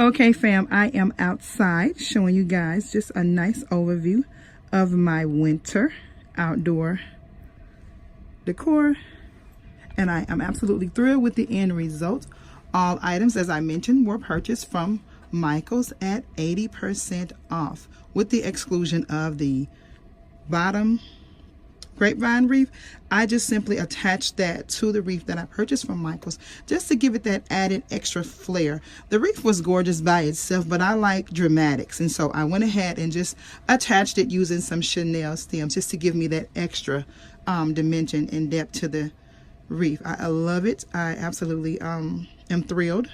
Okay, fam, I am outside showing you guys just a nice overview of my winter outdoor decor, and I am absolutely thrilled with the end result. All items, as I mentioned, were purchased from Michaels at 80% off, with the exclusion of the bottom grapevine wreath. I just simply attached that to the wreath that I purchased from Michaels just to give it that added extra flair. The wreath was gorgeous by itself, but I like dramatics, and so I went ahead and just attached it using some Chanel stems just to give me that extra dimension and depth to the wreath. I love it. I absolutely am thrilled.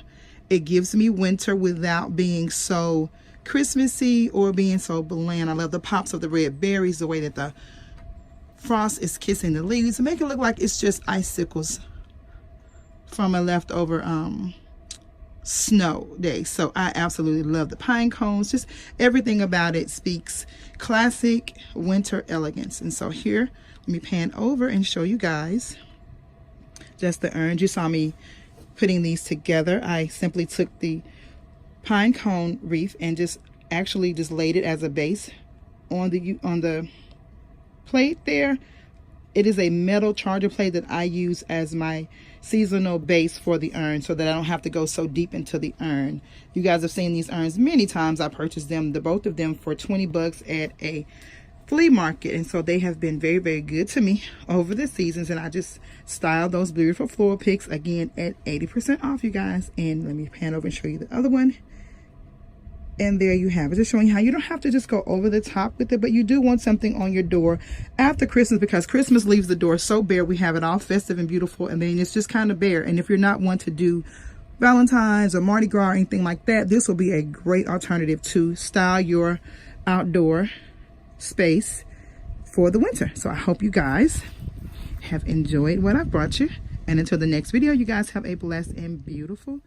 It gives me winter without being so Christmassy or being so bland. I love the pops of the red berries, the way that the frost is kissing the leaves to make it look like it's just icicles from a leftover snow day. So I absolutely love the pine cones. Just everything about it speaks classic winter elegance. And so here, let me pan over and show you guys just the urns. You saw me putting these together. I simply took the pine cone wreath and just laid it as a base on the plate there. It is a metal charger plate that I use as my seasonal base for the urn so that I don't have to go so deep into the urn. You guys have seen these urns many times. I purchased them, both of them, for 20 bucks at a flea market, and so they have been very, very good to me over the seasons. And I just styled those beautiful floral picks again at 80% off, you guys. And let me pan over and show you the other one. And there you have it, just showing you how you don't have to just go over the top with it, but you do want something on your door after Christmas, because Christmas leaves the door so bare. We have it all festive and beautiful, and then it's just kind of bare. And if you're not one to do Valentine's or Mardi Gras or anything like that, this will be a great alternative to style your outdoor space for the winter. So I hope you guys have enjoyed what I brought you, and until the next video, you guys have a blessed and beautiful